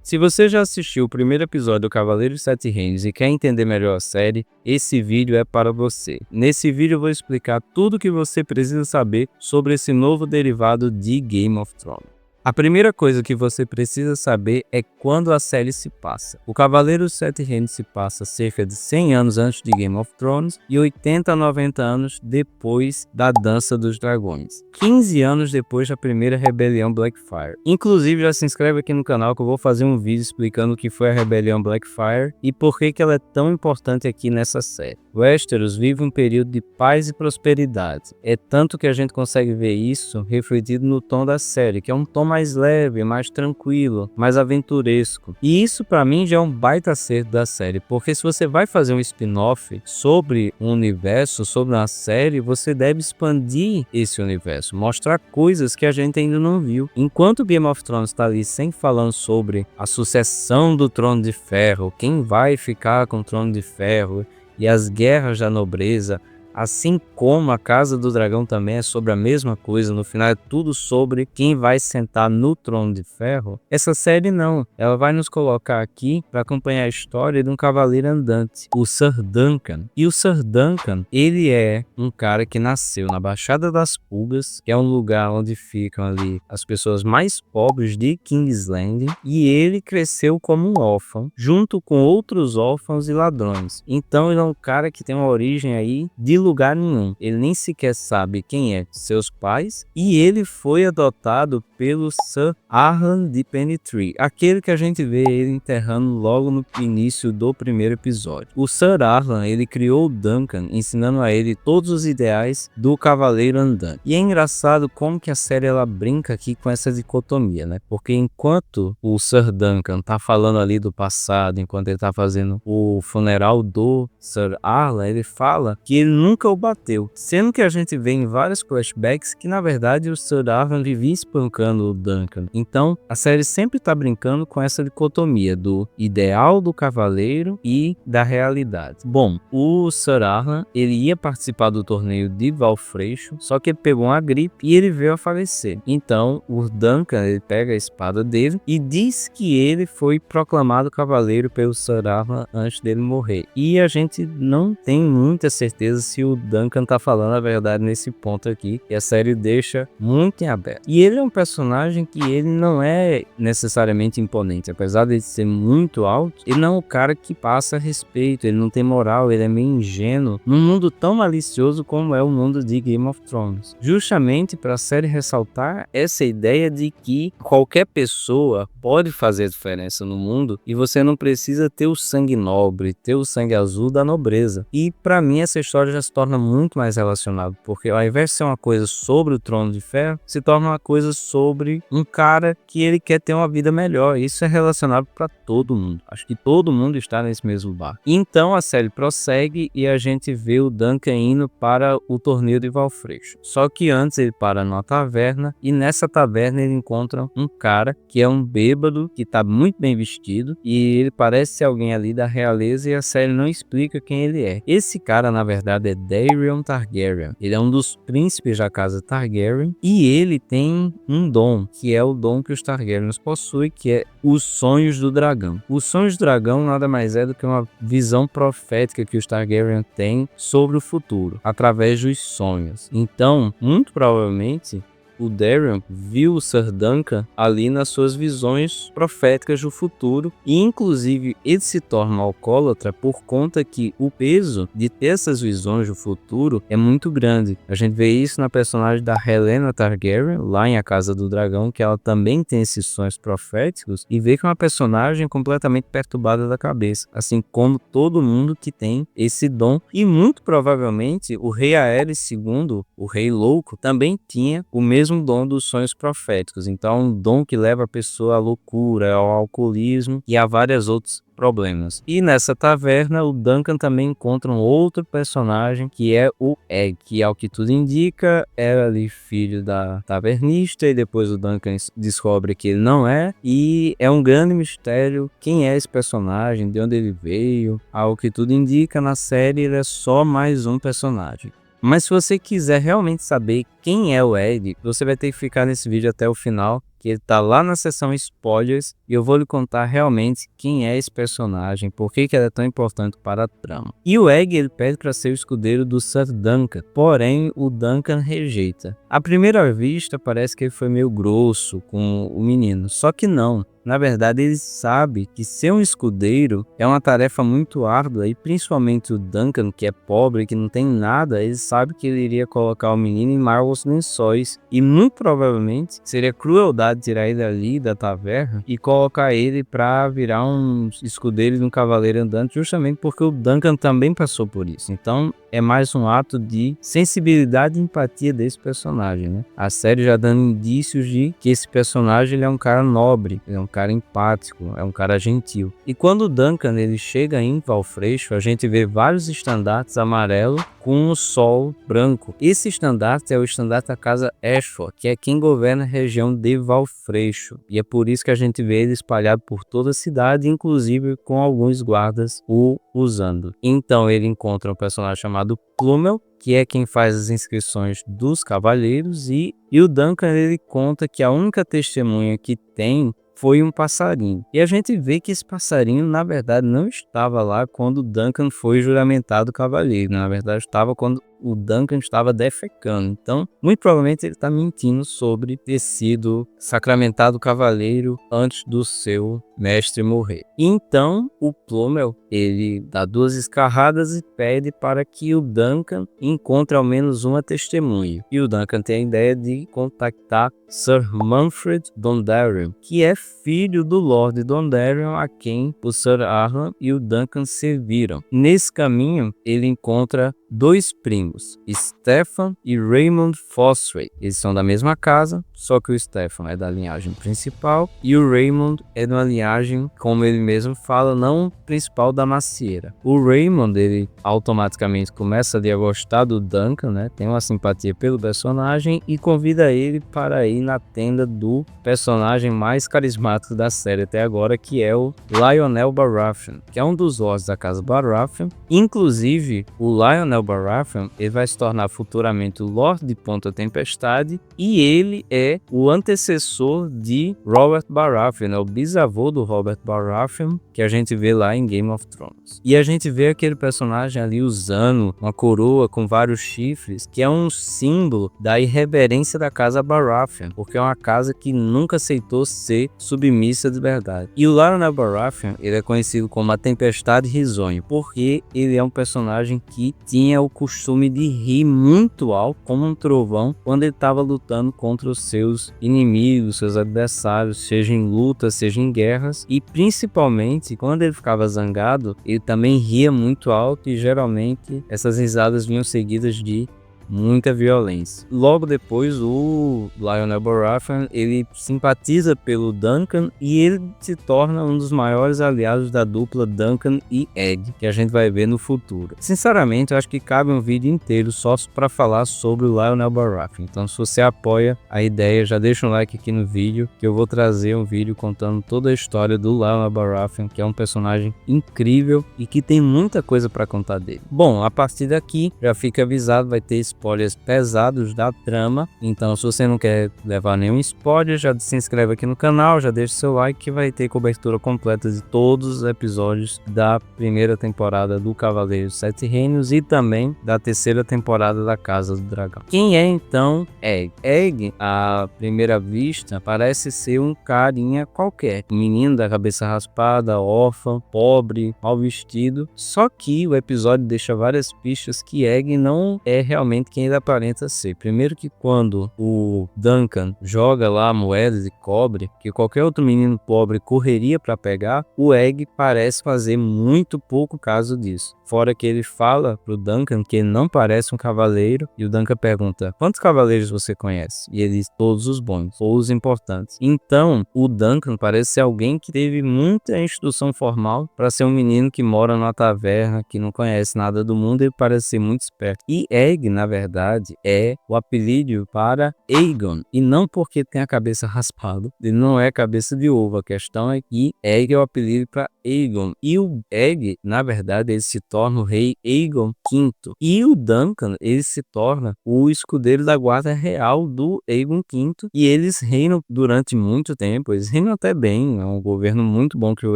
Se você já assistiu o primeiro episódio do Cavaleiro dos Sete Reinos e quer entender melhor a série, esse vídeo é para você. Nesse vídeo eu vou explicar tudo o que você precisa saber sobre esse novo derivado de Game of Thrones. A primeira coisa que você precisa saber é quando a série se passa. O Cavaleiro dos Sete Reinos se passa cerca de 100 anos antes de Game of Thrones e 80 a 90 anos depois da Dança dos Dragões. 15 anos depois da primeira rebelião Blackfyre. Inclusive, já se inscreve aqui no canal que eu vou fazer um vídeo explicando o que foi a rebelião Blackfyre e por que ela é tão importante aqui nessa série. Westeros vive um período de paz e prosperidade. É tanto que a gente consegue ver isso refletido no tom da série, que é um tom mais leve, mais tranquilo, mais aventuresco. E isso pra mim já é um baita acerto da série, porque se você vai fazer um spin-off sobre um universo, sobre uma série, você deve expandir esse universo, mostrar coisas que a gente ainda não viu. Enquanto Game of Thrones está ali sempre falando sobre a sucessão do Trono de Ferro, quem vai ficar com o Trono de Ferro e as guerras da nobreza, assim como a Casa do Dragão também é sobre a mesma coisa, no final é tudo sobre quem vai sentar no Trono de Ferro. Essa série não, ela vai nos colocar aqui para acompanhar a história de um cavaleiro andante, o Ser Duncan. E o Ser Duncan, ele é um cara que nasceu na Baixada das Pulgas, que é um lugar onde ficam ali as pessoas mais pobres de Kingsland, e ele cresceu como um órfão, junto com outros órfãos e ladrões. Então ele é um cara que tem uma origem aí de lugar nenhum, ele nem sequer sabe quem é seus pais, e ele foi adotado pelo Sir Arlan de Pennytree, aquele que a gente vê ele enterrando logo no início do primeiro episódio. O Sir Arlan, ele criou o Duncan, ensinando a ele todos os ideais do cavaleiro andante. E é engraçado como que a série ela brinca aqui com essa dicotomia, né? Porque enquanto o Sir Duncan tá falando ali do passado, enquanto ele tá fazendo o funeral do Sir Arlan, ele fala que ele nunca o bateu, sendo que a gente vê em vários flashbacks que na verdade o Sir Arlan vivia espancando o Duncan. Então a série sempre está brincando com essa dicotomia do ideal do cavaleiro e da realidade. Bom, o Sir Arlan ele ia participar do torneio de Valfreixo, só que ele pegou uma gripe e ele veio a falecer. Então o Duncan ele pega a espada dele e diz que ele foi proclamado cavaleiro pelo Sir Arlan antes dele morrer. E a gente não tem muita certeza se o Duncan tá falando a verdade nesse ponto aqui, e a série deixa muito em aberto. E ele é um personagem que ele não é necessariamente imponente, apesar de ser muito alto, ele não é um cara que passa respeito, ele não tem moral, ele é meio ingênuo, num mundo tão malicioso como é o mundo de Game of Thrones. Justamente para a série ressaltar essa ideia de que qualquer pessoa pode fazer diferença no mundo, e você não precisa ter o sangue nobre, ter o sangue azul da nobreza. E para mim essa história já se torna muito mais relacionado, porque ao invés de ser uma coisa sobre o Trono de Ferro, se torna uma coisa sobre um cara que ele quer ter uma vida melhor. Isso é relacionado para todo mundo. Acho que todo mundo está nesse mesmo bar. Então a série prossegue e a gente vê o Duncan indo para o torneio de Valfreixo. Só que antes ele para numa taverna e nessa taverna ele encontra um cara que é um bêbado, que está muito bem vestido e ele parece ser alguém ali da realeza, e a série não explica quem ele é. Esse cara na verdade é Daeron Targaryen. Ele é um dos príncipes da casa Targaryen e ele tem um dom, que é o dom que os Targaryens possuem, que é os sonhos do dragão. Os sonhos do dragão nada mais é do que uma visão profética que os Targaryen têm sobre o futuro, através dos sonhos. Então, muito provavelmente, o Daeron viu o Ser Duncan ali nas suas visões proféticas do futuro, e inclusive ele se torna alcoólatra por conta que o peso de ter essas visões do futuro é muito grande. A gente vê isso na personagem da Helaena Targaryen, lá em A Casa do Dragão, que ela também tem esses sonhos proféticos, e vê que é uma personagem completamente perturbada da cabeça, assim como todo mundo que tem esse dom. E muito provavelmente o rei Aerys II, o rei louco, também tinha o mesmo dom dos sonhos proféticos. Então, um dom que leva a pessoa à loucura, ao alcoolismo e a vários outros problemas. E nessa taverna, o Duncan também encontra um outro personagem, que é o Egg, que ao que tudo indica, era ali filho da tavernista, e depois o Duncan descobre que ele não é, e é um grande mistério quem é esse personagem, de onde ele veio. Ao que tudo indica, na série ele é só mais um personagem. Mas se você quiser realmente saber quem é o Egg, você vai ter que ficar nesse vídeo até o final, que ele tá lá na seção spoilers, e eu vou lhe contar realmente quem é esse personagem, por que ele é tão importante para a trama. E o Egg, ele pede para ser o escudeiro do Sir Duncan, porém o Duncan rejeita. À primeira vista parece que ele foi meio grosso com o menino, só que não. Na verdade, ele sabe que ser um escudeiro é uma tarefa muito árdua, e principalmente o Duncan, que é pobre, que não tem nada, ele sabe que ele iria colocar o menino em maus lençóis, e muito provavelmente seria crueldade tirar ele ali da taverna e colocar ele para virar um escudeiro de um cavaleiro andante, justamente porque o Duncan também passou por isso. Então é mais um ato de sensibilidade e empatia desse personagem, né? A série já dando indícios de que esse personagem ele é um cara nobre, ele é um cara empático, é um cara gentil. E quando o Duncan ele chega em Valfreixo, a gente vê vários estandartes amarelos com o sol branco. Esse estandarte é o estandarte da casa Ashford, que é quem governa a região de Valfreixo. E é por isso que a gente vê ele espalhado por toda a cidade, inclusive com alguns guardas o usando. Então ele encontra um personagem chamado Plumel, que é quem faz as inscrições dos cavaleiros, e o Duncan ele conta que a única testemunha que tem foi um passarinho. E a gente vê que esse passarinho, na verdade, não estava lá quando Duncan foi juramentado cavaleiro. Na verdade, estava quando o Duncan estava defecando. Então, muito provavelmente ele está mentindo sobre ter sido sacramentado cavaleiro antes do seu mestre morrer. Então, o Plumel, ele dá 2 escarradas e pede para que o Duncan encontre ao menos uma testemunha. E o Duncan tem a ideia de contactar Sir Manfred Dondarrion, que é filho do Lord Dondarrion, a quem o Sir Arlan e o Duncan serviram. Nesse caminho, ele encontra 2 primos, Stefan e Raymond Fosray. Eles são da mesma casa, só que o Stefan é da linhagem principal e o Raymond é de uma linhagem, como ele mesmo fala, não principal da macieira. O Raymond, ele automaticamente começa a gostar do Duncan, né? Tem uma simpatia pelo personagem e convida ele para ir na tenda do personagem mais carismático da série até agora, que é o Lionel Baratheon, que é um dos lords da casa Baratheon. Inclusive, o Lionel Baratheon, ele vai se tornar futuramente o Lorde de Ponta Tempestade, e ele é o antecessor de Robert Baratheon, né? O bisavô do Robert Baratheon, que a gente vê lá em Game of Thrones. E a gente vê aquele personagem ali usando uma coroa com vários chifres, que é um símbolo da irreverência da casa Baratheon, porque é uma casa que nunca aceitou ser submissa de verdade. E o Lionel Baratheon, ele é conhecido como a Tempestade Risonho, porque ele é um personagem que tinha o costume de rir muito alto, como um trovão, quando ele estava lutando contra os seus inimigos, seus adversários, seja em luta, seja em guerras, e principalmente quando ele ficava zangado, ele também ria muito alto, e geralmente essas risadas vinham seguidas de muita violência. Logo depois, o Lionel Baratheon, ele simpatiza pelo Duncan e ele se torna um dos maiores aliados da dupla Duncan e Egg, que a gente vai ver no futuro. Sinceramente, eu acho que cabe um vídeo inteiro só para falar sobre o Lionel Baratheon. Então, se você apoia a ideia, já deixa um like aqui no vídeo, que eu vou trazer um vídeo contando toda a história do Lionel Baratheon, que é um personagem incrível e que tem muita coisa para contar dele. Bom, a partir daqui, já fica avisado, vai ter spoilers pesados da trama, então se você não quer levar nenhum spoiler, já se inscreve aqui no canal, já deixa seu like, que vai ter cobertura completa de todos os episódios da primeira temporada do Cavaleiro dos Sete Reinos e também da terceira temporada da Casa do Dragão. Quem é então Egg? Egg, à primeira vista, parece ser um carinha qualquer, um menino da cabeça raspada, órfão, pobre, mal vestido, só que o episódio deixa várias pistas que Egg não é realmente quem ele aparenta ser. Primeiro que quando o Duncan joga lá moedas de cobre, que qualquer outro menino pobre correria para pegar, o Egg parece fazer muito pouco caso disso. Fora que ele fala pro Duncan que ele não parece um cavaleiro, e o Duncan pergunta: quantos cavaleiros você conhece? E ele diz: todos os bons, ou os importantes. Então, o Duncan parece ser alguém que teve muita instrução formal para ser um menino que mora numa taverna, que não conhece nada do mundo, ele parece ser muito esperto. E Egg, na verdade, é o apelido para Aegon, e não porque tem a cabeça raspada, ele não é cabeça de ovo. A questão é que Egg é o apelido para Aegon, e o Egg, na verdade, ele se torna o rei Aegon V. E o Duncan, ele se torna o escudeiro da guarda real do Aegon V. E eles reinam durante muito tempo, eles reinam até bem, é um governo muito bom que o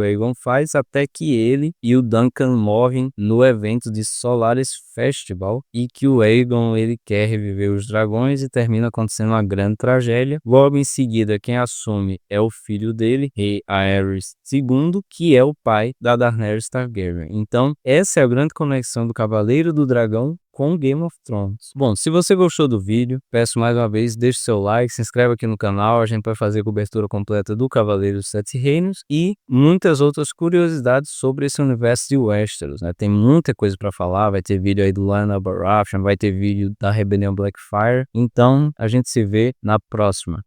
Aegon faz, até que ele e o Duncan morrem no evento de Solaris Festival, e que o Aegon, ele quer reviver os dragões e termina acontecendo uma grande tragédia. Logo em seguida, quem assume é o filho dele, rei Aerys II, que é o pai da Daenerys Targaryen. Então, essa é a grande conexão do Cavaleiro do Dragão com Game of Thrones. Bom, se você gostou do vídeo, peço mais uma vez, deixe seu like, se inscreva aqui no canal, a gente vai fazer a cobertura completa do Cavaleiro dos Sete Reinos e muitas outras curiosidades sobre esse universo de Westeros, né? Tem muita coisa para falar, vai ter vídeo aí do Lyanna Baratheon, vai ter vídeo da Rebelião Blackfyre, então a gente se vê na próxima.